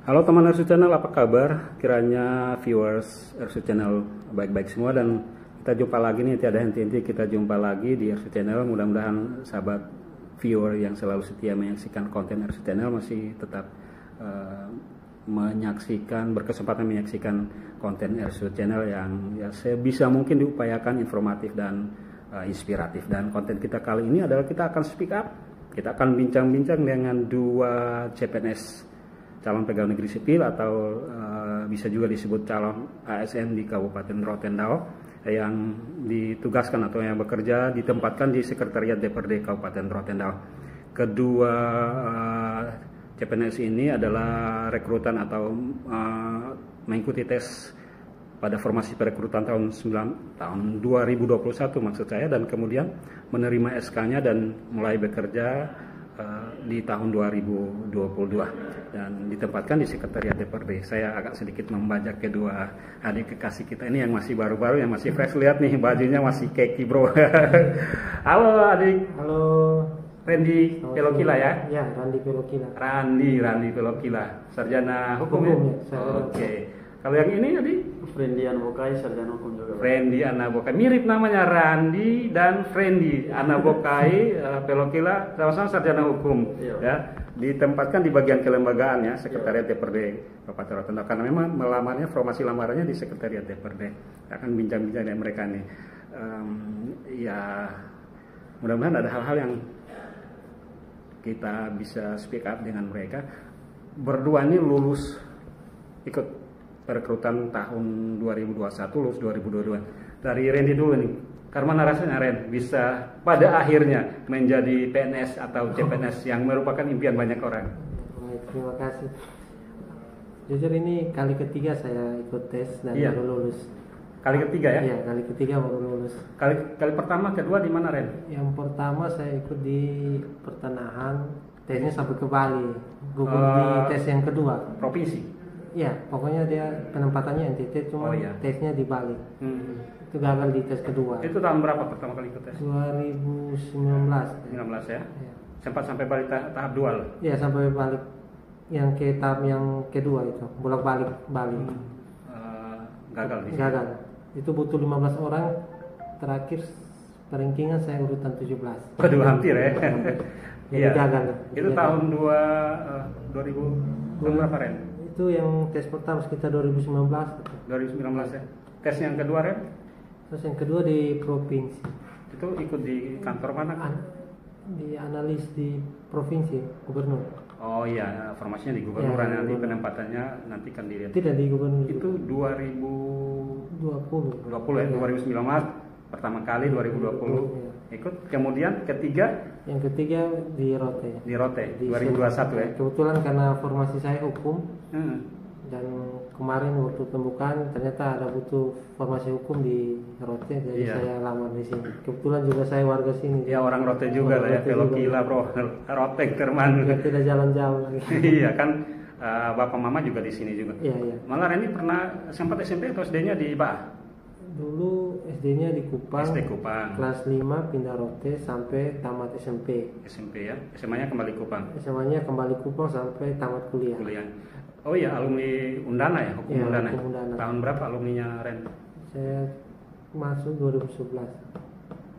Halo teman RSU Channel, apa kabar? Kiranya viewers RSU Channel baik-baik semua, dan kita jumpa lagi nih, tiada henti-henti kita jumpa lagi di RSU Channel. Mudah-mudahan sahabat viewer yang selalu setia menyaksikan konten RSU Channel masih tetap berkesempatan menyaksikan konten RSU Channel yang ya sebisa mungkin diupayakan informatif dan inspiratif. Dan konten kita kali ini adalah kita akan speak up, kita akan bincang-bincang dengan dua CPNS, calon pegawai negeri sipil, atau bisa juga disebut calon ASN di Kabupaten Rotendao, yang ditugaskan atau yang bekerja ditempatkan di Sekretariat DPRD Kabupaten Rotendao. Kedua CPNS ini adalah rekrutan atau mengikuti tes pada formasi perekrutan tahun 2021 maksud saya, dan kemudian menerima SK-nya dan mulai bekerja di tahun 2022 dan ditempatkan di Sekretariat DPRD. Saya agak sedikit membajak kedua adik kekasih kita ini yang masih baru-baru, yang masih fresh. Lihat nih, bajunya masih keki bro. Halo adik. Halo. Randy Pelokila ya? Ya, Randy Pelokila. Randy Pelokila, sarjana hukum ya? Oke. Kalau yang ini adik? Friendly Anabokai, sarjana hukum juga. Friendly Anabokai, mirip namanya Randy dan Friendly Anabokai. Pelokila sama-sama sarjana hukum. Iya. Ya, ditempatkan di bagian kelembagaan ya, Sekretariat DPRD Kabupaten Rotendao, karena memang melamarnya, formasi lamarannya di Sekretariat DPRD. Akan bincang-bincang dengan mereka nih. Ya, mudah-mudahan ada hal-hal yang kita bisa speak up dengan mereka. Berdua ini lulus ikut perekrutan tahun 2021, lulus 2022. Dari Randy dulu nih, karena rasanya Ren bisa pada akhirnya menjadi PNS atau CPNS yang merupakan impian banyak orang. Baik, terima kasih. Jujur ini kali ketiga saya ikut tes dan baru lulus. Kali ketiga ya? Iya, kali ketiga baru lulus. Kali pertama, kedua di mana Ren? Yang pertama saya ikut di pertanahan, tesnya sampai ke Bali. Gugur di tes yang kedua. Provinsi? Iya, pokoknya dia penempatannya NTT, cuma tesnya di Bali. Itu gagal di tes kedua. Itu tahun berapa pertama kali ikut tes? 2019. 19 ya? Ya. Sempat sampai balik tahap dual? Iya, sampai balik yang ke tahap yang kedua itu, bolak-balik Bali. Gagal di sini? Gagal. Itu butuh 15 orang, terakhir peringkingan saya urutan 17. Waduh, hampir ya? Jadi gagal. Itu tahun 2000 berapa Ren? Itu yang tes pertama sekitar 2019. 2019 ya. Tes yang kedua Ren? Terus yang kedua di provinsi. Itu ikut di kantor mana? Di analis di provinsi, gubernur. Oh iya, formasinya di gubernur, Ya, nanti gubernur. penempatannya nanti kan dilihat. Tidak di gubernur. Itu 2020 ya, Ya. 2019 pertama kali 2020 ikut. Kemudian Yang ketiga di Rote. Di Rote 2021 ya. Kebetulan karena formasi saya hukum, dan kemarin waktu pembukaan ternyata ada butuh formasi hukum di Rote, jadi saya lamar di sini. Kebetulan juga saya warga sini. Ya, orang Rote juga lah ya, Pelokila bro. Rote Kerman. Tidak jalan jauh lagi. Iya kan, bapak mama juga di sini juga. Iya. Malah Reni pernah sempat SMP atau SD-nya di Bah? Dulu SD-nya di Kupang. SD Kupang. Kelas 5 pindah Rote sampai tamat SMP. SMP ya. SMA-nya kembali Kupang. SMA-nya kembali Kupang sampai tamat kuliah. Oh iya, alumni Undana ya, hukum Undana. Hukum Undana. Tahun berapa alumninya Ren? Saya masuk 2011.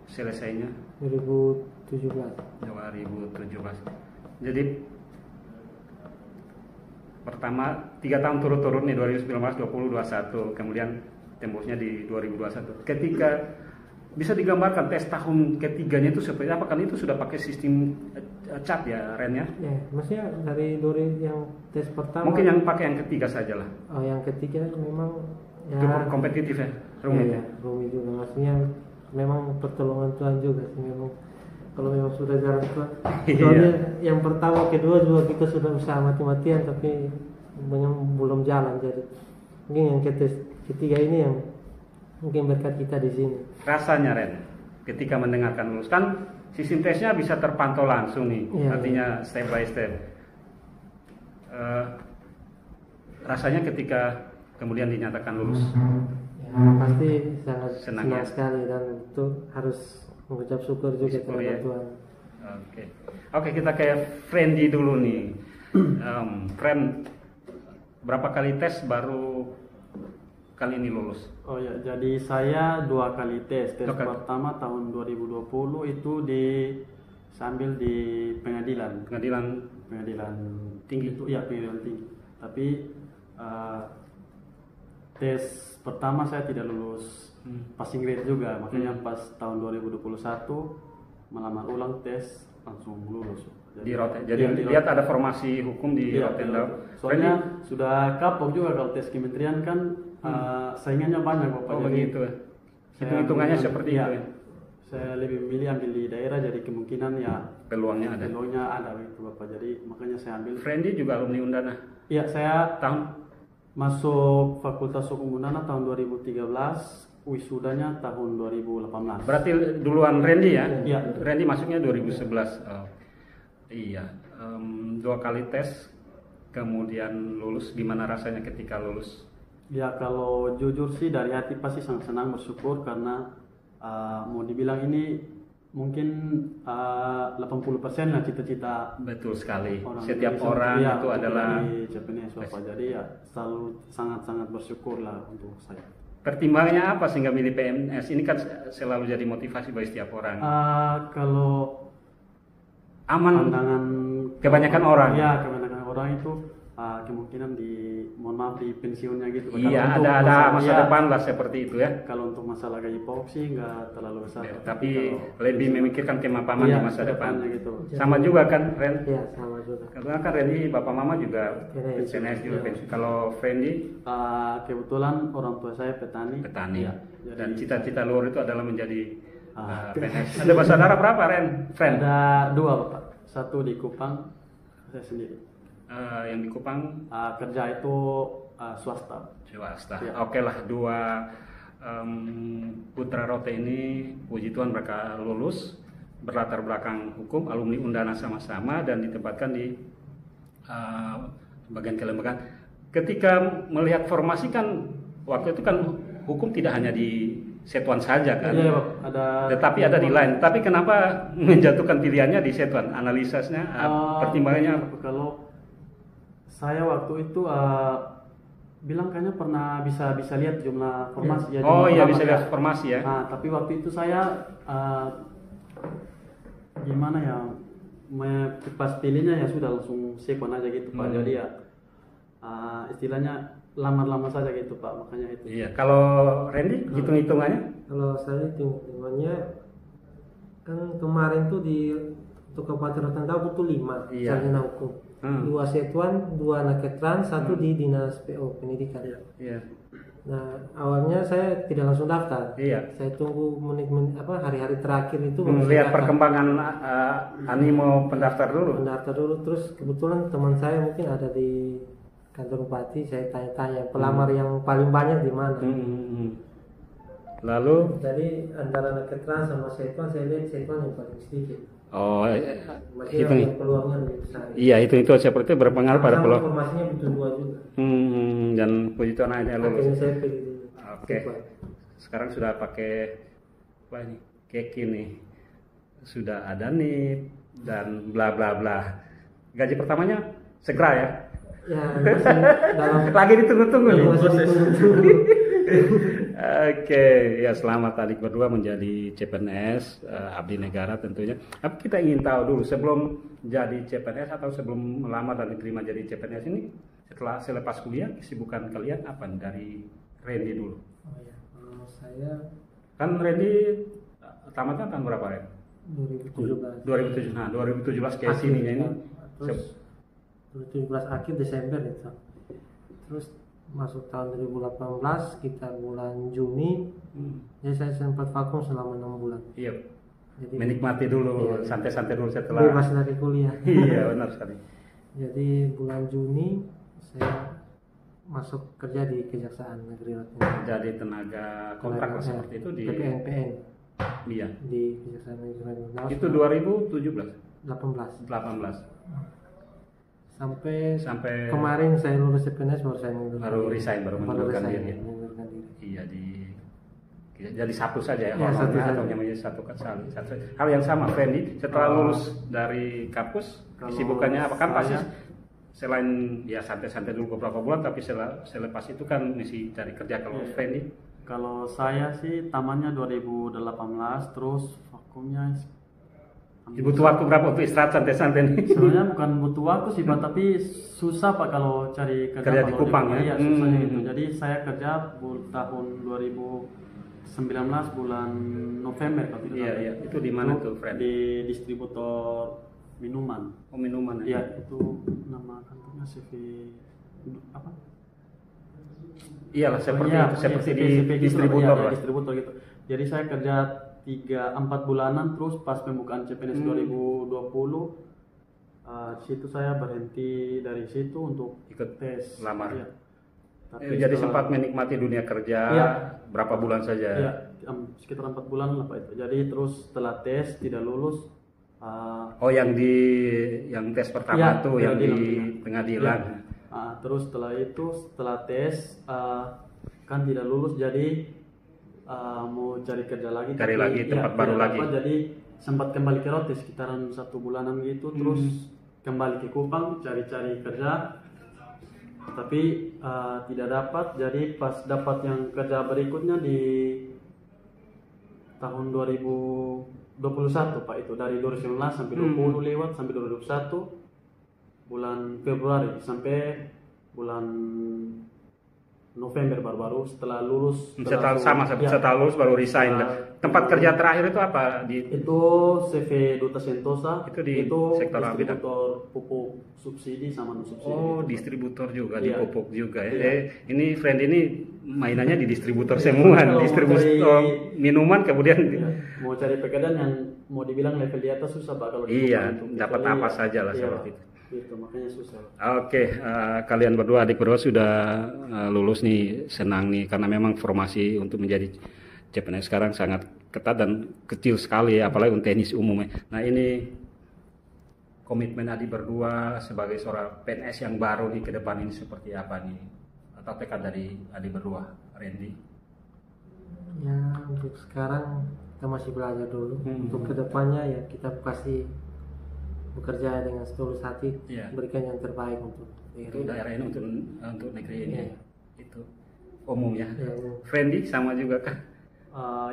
Selesainya 2017. 2017. Jadi pertama 3 tahun turut-turut nih, 2019, 20, 21, kemudian tembusnya di 2021. Ketika bisa digambarkan tes tahun ketiganya itu seperti apa? Kan itu sudah pakai sistem cat ya Ren ya? Ya, maksudnya dari yang tes pertama. Mungkin yang pakai yang ketiga saja lah. Oh, yang ketiga memang ya Cukup kompetitif ya, rumit. Ya, rumit juga. Maksudnya memang pertolongan Tuhan juga sih memang. Kalau memang sudah jalan Tuhan. Soalnya yang pertama, kedua juga kita sudah usaha mati-matian tapi belum jalan, jadi mungkin yang ketiga ini yang mungkin berkat kita di sini. Rasanya Ren, ketika mendengarkan lulus, kan sistem tesnya bisa terpantau langsung nih, artinya step by step. Rasanya ketika kemudian dinyatakan lulus, ya, pasti sangat senang sekali, dan itu harus mengucap syukur juga kepada Tuhan. Oke, kita kayak Friendly dulu nih. Friend, berapa kali tes baru kali ini lulus? Oh ya, jadi saya 2 kali tes. Tes Oke. pertama tahun 2020 itu sambil di pengadilan Tinggi? itu, ya pengadilan tinggi. Tapi tes pertama saya tidak lulus passing grade juga, makanya pas tahun 2021 melamar ulang tes langsung lulus. Di Jadi lihat ada formasi hukum di iya, Rotendao. soalnya sudah kapok juga kalau tes kementerian kan saingannya banyak Bapak. Oh Jadi begitu. Hitung-hitungannya seperti iya, itu ya. Saya lebih memilih ambil di daerah, jadi kemungkinan ya Peluangnya ada. gitu Bapak. Jadi makanya saya ambil. Friendly juga alumni Undana. Iya, saya Tahun masuk Fakultas Hukum Undana tahun 2013, wisudanya tahun 2018. berarti duluan Randy ya? Iya. Randy masuknya 2011. Oh, iya. 2 kali tes kemudian lulus. Gimana rasanya ketika lulus? Ya kalau jujur sih dari hati pasti sangat senang, bersyukur karena mau dibilang ini mungkin 80% lah cita-cita Betul sekali. orang Setiap Indonesia orang ya, itu untuk adalah jadi CPNS Bapak. Jadi ya selalu sangat-sangat bersyukur lah untuk saya. pertimbangannya apa sehingga milih PNS? Ini kan selalu jadi motivasi bagi setiap orang. Kalau Aman pandangan kebanyakan orang. ya kebanyakan orang itu kemungkinan mohon maaf di pensiunnya gitu. Iya, Kalau untuk ada masa ya, depan lah seperti itu ya. kalau untuk masalah gaji pokok sih nggak terlalu besar. Tapi kalau lebih memikirkan kemapaman iya, di masa depan. kedepannya gitu. Sama juga kan, Ren? Iya, sama juga. Karena kan Randy bapak mama juga PNS. PNS juga Iya. pensiun. Kalau Friendly Kebetulan orang tua saya petani. petani. Ya, jadi Dan cita-cita luar itu adalah menjadi Ah. PNS. Ada bersaudara berapa, Ren? Friend? ada 2 Bapak. Satu di Kupang, saya sendiri. Yang di Kupang Kerja itu swasta. swasta. Ya. Oke lah, 2 putra Rote ini puji Tuhan mereka lulus, berlatar belakang hukum, alumni Undana sama-sama dan ditempatkan di bagian kelembagaan. Ketika melihat formasi kan waktu itu kan hukum tidak hanya di Setuan saja kan, Iya, Pak. tetapi ada di lain. Tapi kenapa menjatuhkan pilihannya di Setuan? Analisisnya, pertimbangannya apa? Kalau saya waktu itu bilang kayaknya pernah bisa lihat jumlah formasi. Ya, Oh jumlah iya pertama bisa ya. lihat formasi ya. Nah, tapi waktu itu saya gimana ya, pas pilihnya ya sudah langsung sekon aja gitu Pak. Jadi ya istilahnya lamar-lamar saja gitu Pak, makanya itu. Iya. Kalau Randy hitung-hitungannya? Kalau saya hitungannya kan kemarin tuh untuk Kabupaten Rotendao itu 5 Iya. sarjana hukum, 2 Setuan, 2 Naketran, 1 di Dinas PO Pendidikan. Iya. Nah awalnya saya tidak langsung daftar. Iya. Saya tunggu hari-hari terakhir itu baru saya Melihat daftar. perkembangan animo pendaftar dulu. Mendaftar dulu, terus kebetulan teman saya mungkin ada di kantor bupati, saya tanya-tanya pelamar yang paling banyak di mana. Lalu Jadi antara Naketran sama Setuan saya lihat Setuan yang paling sedikit. Masih hitung. yang peluangnya lebih besar. Iya, itu seperti berpengaruh pada Sama peluang. informasinya butuh 2 juga. Dan puji Tuhan akhirnya lulus. Akhirnya saya pilih. Oke. Sekarang sudah pakai apa ini? Keki nih. Sudah ada NIP dan bla bla bla. Gaji pertamanya segera ya. Ya masih dalam Lagi ditunggu-tunggu nih. masih ditunggu. Oke, ya selamat adik berdua menjadi CPNS, abdi negara tentunya. Tapi kita ingin tahu dulu sebelum jadi CPNS atau sebelum melamar dan diterima jadi CPNS ini, setelah selepas kuliah kesibukan kalian apa nih? Dari Randy dulu. Oh ya, kalau saya Kan Randy tamatnya tahun berapa ya? 2017. 2007. Nah, 2017 kayak sini ya ini. Terus 2017 akhir Desember itu. Terus masuk tahun 2018 sekitar bulan Juni, jadi saya sempat vakum selama 6 bulan. Iya. Jadi Menikmati dulu, Iya. santai-santai dulu setelah. bebas dari kuliah. Iya, benar sekali. Jadi bulan Juni saya masuk kerja di Kejaksaan Negeri Rotendao. Jadi tenaga kontrak lah seperti itu di. PPNPN Iya. di Kejaksaan Negeri Rotendao. Itu 2017, 18 18 sampai kemarin saya lulus CPNS baru resign, baru mengundurkan diri. mengundurkan diri. Iya jadi satu saja ya, Ya, satu saja. atau namanya satu kali. Hal yang sama, Fendi setelah lulus dari kampus, kesibukannya apa kan pasti selain ya santai-santai dulu beberapa bulan, tapi selepas itu kan mesti cari kerja. Kalau Fendi? Kalau saya sih tamannya 2018, terus vakumnya Butuh waktu berapa untuk istirahat santai-santai nih? sebenarnya bukan butuh waktu sih Pak, tapi susah Pak kalau cari kerja Kerja di kalau Kupang, ya? Iya, susahnya gitu. Jadi saya kerja tahun 2019 bulan November kalau tidak Iya, salah. iya. Itu di mana tuh, Friend? Di distributor minuman. Oh, minuman. Iya, itu nama kantornya CV apa? Iyalah, seperti Iya, itu, seperti CV di gitu, distributor iya, lah. distributor gitu. Jadi saya kerja 3-4 bulanan, terus pas pembukaan CPNS 2020 di situ saya berhenti dari situ untuk Ikut tes lamar. Iya. Jadi sempat menikmati dunia kerja Iya. berapa bulan saja. Iya, sekitar 4 bulan lah Pak itu. Jadi terus setelah tes tidak lulus. Oh, yang tes pertama Iya, tuh yang di pengadilan. pengadilan. Terus setelah tes kan tidak lulus, jadi mau cari kerja lagi. Cari lagi tempat baru tidak lagi. dapat, jadi sempat kembali ke Rote sekitaran 1 bulanan gitu, terus kembali ke Kupang cari-cari kerja, tapi tidak dapat. Jadi pas dapat yang kerja berikutnya di tahun 2021 Pak, itu dari 2019 sampai 20 lewat sampai 2021 bulan Februari sampai bulan November baru setelah lulus. Setelah lulus baru resign. Tempat kerja terakhir itu apa? Itu CV Duta Sentosa. Itu di sektor apa? Distributor pupuk subsidi sama non subsidi. Oh, gitu. distributor juga, di Iya. pupuk juga ya. Iya. Ini Friend ini mainannya di distributor semua, Kalau distributor minuman kemudian. Iya. Mau cari pekerjaan yang mau dibilang level di atas susah Pak kalau di Iya, Kupang itu. dapat Kecuali apa saja lah iya, seperti itu. Gitu, makanya susah. Oke, kalian berdua, adik berdua sudah lulus nih, senang nih karena memang formasi untuk menjadi CPNS sekarang sangat ketat dan kecil sekali ya, apalagi untuk teknis umum. Nah, ini komitmen adik berdua sebagai seorang PNS yang baru nih ke depan ini seperti apa nih? Atau tekad dari adik berdua, Randy? Ya, untuk sekarang kita masih belajar dulu. Untuk kedepannya ya kita pasti bekerja dengan setulus hati, Iya. berikan yang terbaik untuk Itu daerah ini untuk negeri ini. Iya. Itu umum ya. Ya, Randy sama juga kan?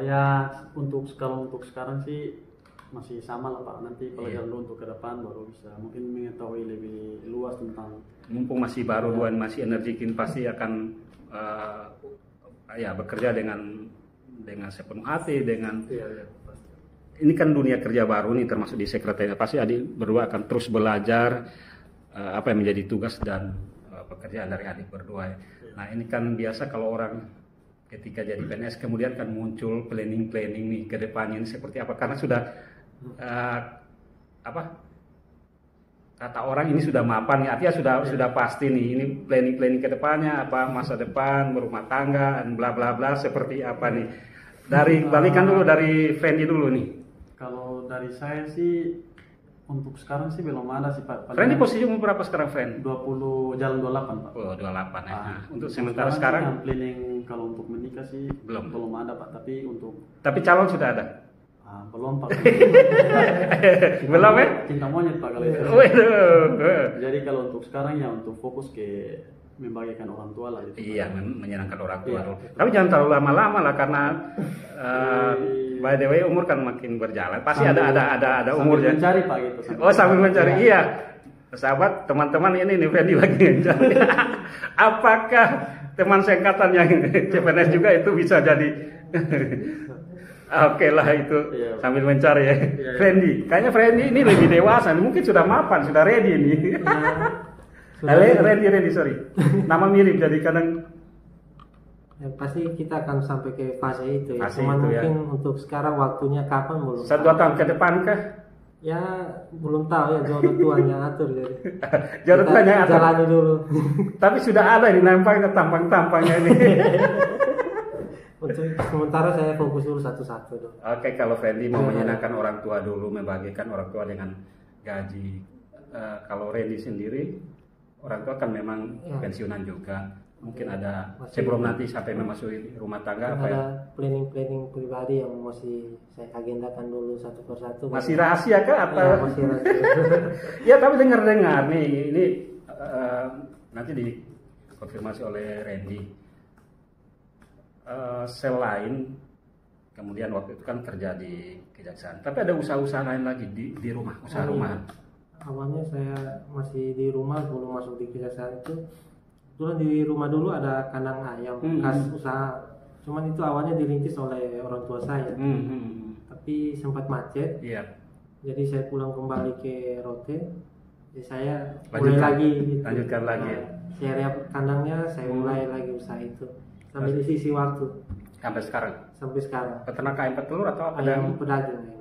Ya untuk sekarang sih masih sama lah Pak. Nanti pelajaran dulu untuk ke depan baru bisa mungkin mengetahui lebih luas tentang. Mumpung masih baru dan masih energikin, pasti akan ya bekerja dengan sepenuh hati, dengan Iya, pasti. ini kan dunia kerja baru nih, termasuk di sekretariat. Pasti adik berdua akan terus belajar apa yang menjadi tugas dan pekerjaan dari adik berdua ya. Nah, ini kan biasa kalau orang ketika jadi PNS kemudian kan muncul planning nih ke depannya ini seperti apa, karena sudah kata orang ini sudah mapan nih, artinya sudah pasti nih ini planning ke depannya, apa masa depan berumah tangga dan bla bla bla seperti apa nih. Balikan dulu dari Fendi dulu nih. Kalau dari saya sih untuk sekarang sih belum ada sih Pak. Fendi posisi umur berapa sekarang, Fendi? 20 jalan 28 Pak. Oh, 28 ya. Nah, untuk Untuk sementara sih sekarang yang planning kalau untuk menikah sih Belum. ada Pak, tapi untuk tapi calon sudah ada. belum Pak. Belum ya? Cinta monyet Pak kalau itu. Waduh. Jadi kalau untuk sekarang ya untuk fokus ke membagikan orang tua lah gitu. Iya, menyenangkan orang tua Iya. dulu. Tapi jangan terlalu lama-lama lah, karena by the way umur kan makin berjalan. Pasti ada umurnya. Sambil mencari Pak gitu. Sambil mencari. Iya. Iya. Sahabat, teman-teman, ini nih Fendi lagi mencari. Apakah teman seangkatan yang CPNS juga itu bisa jadi? Oke lah itu, Iya. sambil mencari ya. Iya. Fendi, kayaknya Fendi ini lebih dewasa, mungkin sudah mapan, sudah ready nih. Randy, sorry. Nama mirip, jadi kadang ya, pasti kita akan sampai ke fase itu ya. Fase Cuman itu, ya. mungkin untuk sekarang waktunya kapan belum. 1-2 tahun ke depan kah? Ya belum tahu ya, jodoh Tuhan yang atur jadi. Jodoh Kita Tuhan yang atur. jalani dulu. Tapi sudah ada ini nampaknya tampang-tampangnya ini. Untuk sementara saya fokus dulu satu-satu dulu. Oke, kalau Fendi mau menyenangkan orang tua dulu, membagikan orang tua dengan gaji. Kalau Randy sendiri, orang tua kan memang pensiunan juga. Mungkin ada sebelum nanti sampai memasuki rumah tangga apa ya? Ada planning pribadi yang masih saya agendakan dulu satu persatu. Masih rahasia kah atau? Ya, masih rahasia. Ya, tapi dengar-dengar nih, ini nanti dikonfirmasi oleh Randy. Selain kemudian waktu itu kan kerja di kejaksaan, tapi ada usaha-usaha lain lagi di rumah, usaha rumahan. Awalnya saya masih di rumah belum masuk di kejaksaan itu. Kebetulan di rumah dulu ada kandang ayam bekas usaha. Cuman itu awalnya dirintis oleh orang tua saya. Tapi sempat macet. Iya. Jadi saya pulang kembali ke Rote. Jadi saya mulai lagi. Gitu. Lanjutkan lagi. Saya lihat kandangnya, saya mulai lagi usaha itu. Sampai di sisi waktu. Sampai sekarang. Sampai sekarang. Peternak ayam petelur atau ayam pedaging?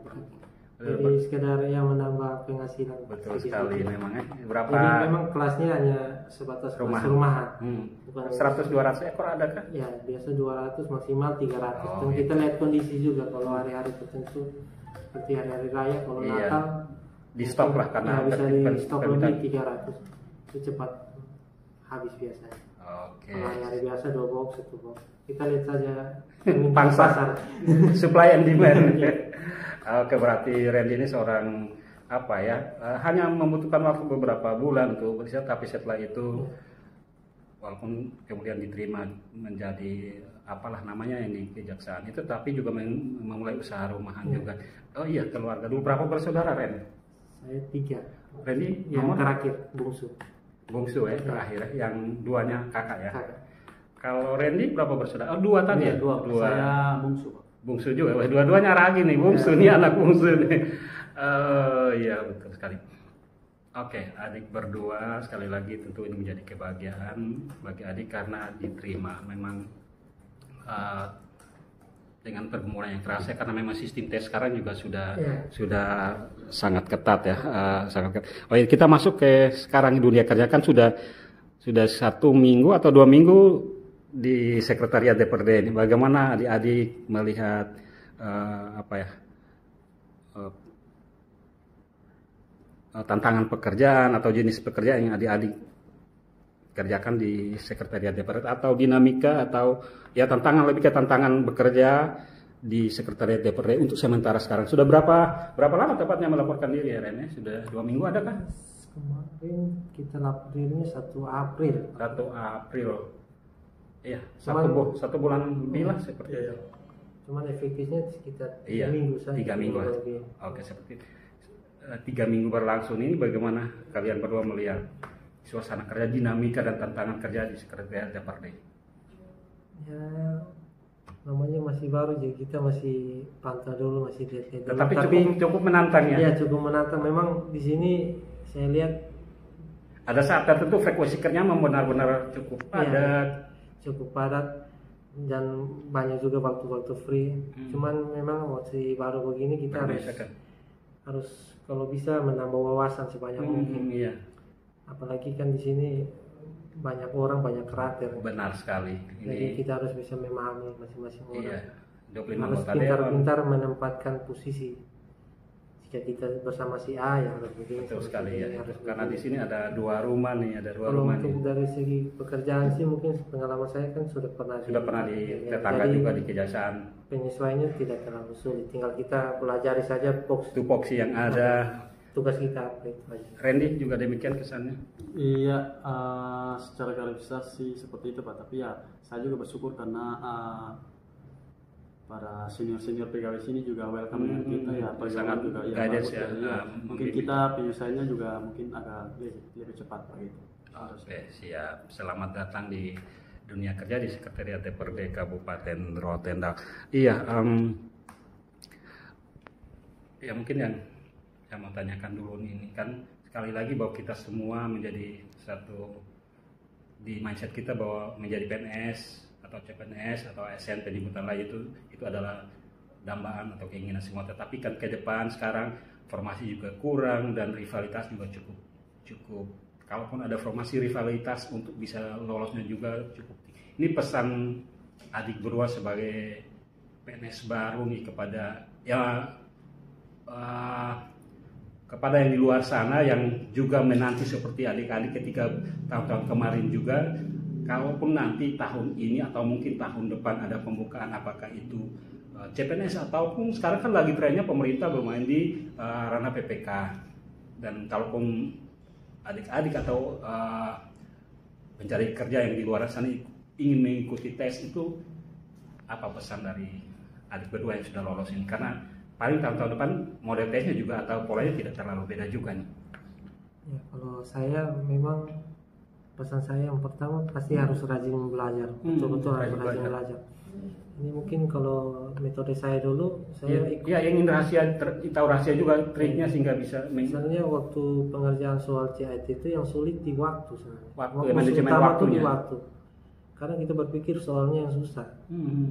Jadi sekedar yang menambah penghasilan. Betul sekali memang ya. Berapa? Jadi memang kelasnya hanya sebatas rumahan. Bukan 100-200 ekor ada kan? Ya biasa 200 maksimal 300. Dan gitu. kita lihat kondisi juga kalau hari-hari tertentu seperti hari-hari raya kalau Natal di stok lah karena bisa di stok lebih 300 itu cepat habis biasanya. Kalau hari-hari biasa 2 box 1 box. Kita lihat saja pasar supply and demand. Oke, berarti Randy ini seorang apa ya? Hanya membutuhkan waktu beberapa bulan untuk bekerja, tapi setelah itu walaupun kemudian diterima menjadi apalah namanya ini kejaksaan itu, tapi juga memulai usaha rumahan juga. Oh iya, keluarga dulu berapa bersaudara Randy? Saya 3. Randy yang terakhir bungsu. Bungsu ya, terakhir. Yang duanya kakak ya. Kakak. Kalau Randy berapa bersaudara? Oh 2 tadi ya? 2. Saya bungsu. Bungsu juga, dua-duanya ragi nih, bungsu nih anak bungsu nih. Iya betul sekali. Oke, adik berdua sekali lagi tentu ini menjadi kebahagiaan bagi adik karena diterima. Memang dengan pergumulan yang kerasa karena memang sistem tes sekarang juga sudah sangat ketat ya, sangat ketat. Oh iya, kita masuk ke sekarang dunia kerja kan sudah 1 minggu atau 2 minggu di Sekretariat DPRD ini. Bagaimana adik-adik melihat tantangan pekerjaan atau jenis pekerjaan yang adik-adik kerjakan di Sekretariat DPRD atau dinamika atau ya tantangan, lebih ke tantangan bekerja di Sekretariat DPRD untuk sementara sekarang. Sudah berapa lama tepatnya melaporkan diri ya Ren? Sudah 2 minggu ada kan? Kemarin kita lapor dirinya 1 April. 1 April. Iya, satu bulan lebih lah seperti itu. Cuman efektifnya sekitar 3 minggu saja. 3 minggu. Oke, seperti itu. 3 minggu berlangsung ini bagaimana kalian berdua melihat suasana kerja, dinamika dan tantangan kerja di Sekretariat DPRD? Ya, namanya masih baru jadi kita masih pantau dulu, masih lihat. Tapi cukup menantang ya. Iya, cukup menantang. Memang di sini saya lihat ada saat tertentu frekuensi kerja benar-benar cukup padat. Cukup padat dan banyak juga waktu-waktu free. Cuman memang masih baru begini kita harus kalau bisa menambah wawasan sebanyak mungkin. Iya. Apalagi kan di sini banyak orang, banyak karakter. Benar sekali. Jadi kita harus bisa memahami masing-masing orang. Iya. Harus pintar-pintar menempatkan posisi. Jika kita bersama si A ya harus begini. Betul sekali ya. Karena di sini ada 2 rumah nih, Kalau untuk dari segi pekerjaan sih mungkin pengalaman saya kan sudah pernah di tetangga juga di kejaksaan. Penyesuaiannya tidak terlalu sulit, tinggal kita pelajari saja tupoksi yang ada. Tugas kita apa itu aja. Randy juga demikian kesannya? Iya, secara garis besar sih seperti itu Pak. Tapi ya saya juga bersyukur karena para senior pegawai sini juga welcome dengan kita ya, sangat juga ya, bagus ya. Mungkin kita penyelesaiannya juga mungkin agak lebih cepat begitu. Oke, siap. Selamat datang di dunia kerja di Sekretariat DPRD Kabupaten Rotendao. Iya, ya mungkin yang saya mau tanyakan dulu ini kan sekali lagi bahwa kita semua menjadi satu di mindset kita bahwa menjadi PNS atau CPNS atau ASN penjemputan lain itu adalah dambaan atau keinginan semua, tetapi kan ke depan sekarang formasi juga kurang dan rivalitas juga cukup kalaupun ada formasi rivalitas untuk bisa lolosnya juga cukup. Ini pesan adik berdua sebagai PNS baru nih kepada yang di luar sana yang juga menanti seperti adik-adik ketika tahun-tahun kemarin juga. Kalaupun nanti tahun ini atau mungkin tahun depan ada pembukaan, apakah itu CPNS ataupun sekarang kan lagi trennya pemerintah bermain di ranah PPK, dan kalaupun adik-adik atau pencari kerja yang di luar sana ingin mengikuti tes itu, apa pesan dari adik berdua yang sudah lolos ini? Karena paling tahun-tahun depan model tesnya juga atau polanya tidak terlalu beda juga nih. Ya, kalau saya memang pesan saya yang pertama pasti harus rajin belajar, betul-betul harus rajin belajar. Ini mungkin kalau metode saya dulu, saya yang ingin tahu rahasia juga triknya sehingga bisa. Misalnya waktu pengerjaan soal CIT itu yang sulit di waktu sebenarnya. Waktu manajemen waktunya. Di waktu. Karena kita berpikir soalnya yang susah.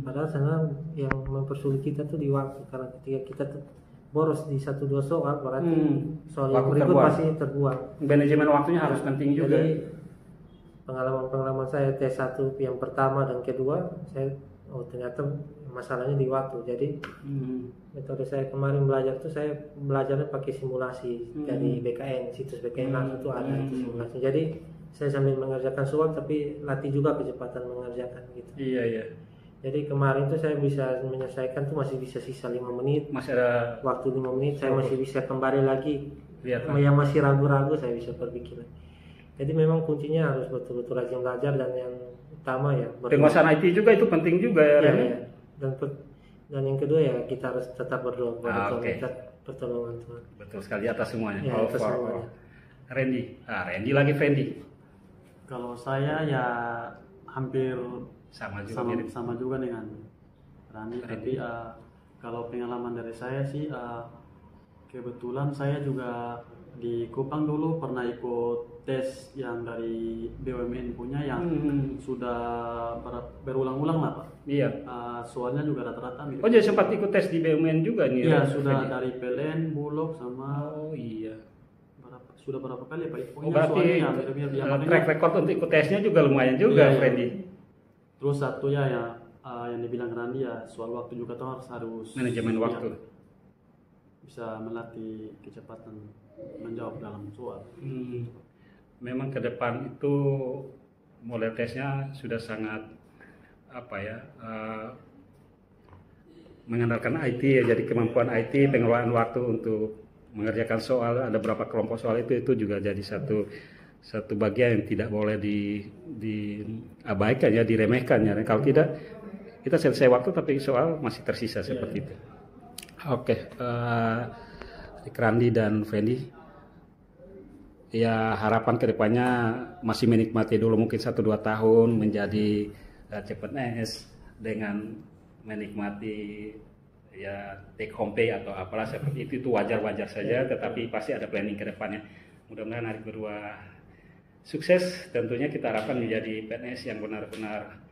Padahal sana yang mempersulit kita tuh di waktu. Karena ketika kita boros di 1-2 soal, berarti soal yang berikut pasti terbuang. Manajemen waktunya harus penting juga. Jadi pengalaman saya T1 yang pertama dan kedua, saya ternyata masalahnya di waktu. Jadi metode saya kemarin belajar tuh saya belajarnya pakai simulasi dari BKN, situs BKN langsung tuh ada itu simulasi. Jadi saya sambil mengerjakan soal tapi latih juga kecepatan mengerjakan gitu. Iya. Jadi kemarin tuh saya bisa menyelesaikan tuh masih bisa sisa 5 menit. Masih ada waktu 5 menit, saya masih bisa kembali lagi. Lihat, yang masih ragu-ragu saya bisa berpikir. Jadi memang kuncinya harus betul-betul rajin belajar, dan yang utama ya penguasaan IT juga itu penting juga ya. Dan yang kedua ya kita harus tetap berdoa minta pertolongan Tuhan. Betul sekali atas semuanya. Ya, atas semuanya. Randy lagi Fendi. Kalau saya ya hampir sama juga dengan Randy. Tapi kalau pengalaman dari saya sih kebetulan saya juga di Kupang dulu pernah ikut tes yang dari BUMN punya yang sudah berulang-ulang lah Pak. Iya. Soalnya juga rata-rata mirip. Oh jadi sempat ikut tes di BUMN juga nih? Iya sudah dari PLN, Bulog sama. Oh iya. Sudah berapa kali Pak? Berarti track record untuk ikut tesnya juga lumayan juga, iya, Freddy. Terus satu ya yang dibilang Randy ya soal waktu juga tuh harus manajemen waktu. Bisa melatih kecepatan menjawab dalam soal. Memang ke depan itu model tesnya sudah sangat mengandalkan IT ya, jadi kemampuan IT, pengelolaan waktu untuk mengerjakan soal, ada berapa kelompok soal itu juga jadi satu bagian yang tidak boleh diabaikan ya, diremehkan ya. Kalau tidak kita selesai waktu tapi soal masih tersisa seperti itu. Oke, Randy dan Fendi, ya harapan kedepannya masih menikmati dulu mungkin 1-2 tahun menjadi CPNS dengan menikmati ya take home pay atau apalah seperti itu wajar-wajar saja, tetapi pasti ada planning ke depannya. Mudah-mudahan hari berdua sukses. Tentunya kita harapkan menjadi PNS yang benar-benar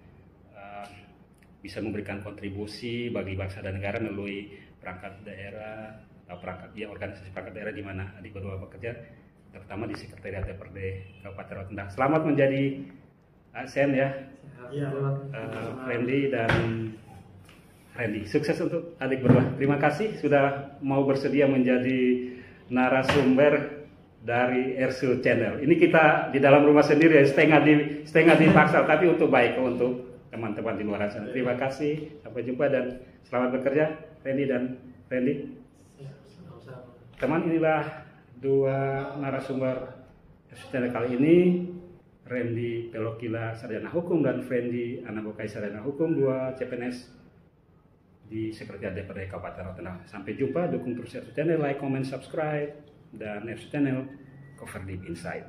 bisa memberikan kontribusi bagi bangsa dan negara melalui perangkat daerah atau organisasi perangkat daerah di mana adik berdua bekerja, terutama di Sekretariat DPRD Kabupaten Rotendang. Selamat menjadi ASN ya, Friendly dan Randy. Sukses untuk adik berdua. Terima kasih sudah mau bersedia menjadi narasumber dari Ersu Channel. Ini kita di dalam rumah sendiri ya, setengah dipaksa, tapi untuk baik untuk teman-teman di luar sana. Terima kasih, sampai jumpa dan selamat bekerja, Randy dan Randy. Teman, inilah 2 narasumber Ersu Channel kali ini, Randy Pelokila Sarjana Hukum dan Fendi Anabokai Sarjana Hukum, 2 CPNS di Sekretariat DPRD Kabupaten Rotendang. Sampai jumpa, dukung terus Ersu Channel, like, comment, subscribe, dan Ersu Channel cover deep inside.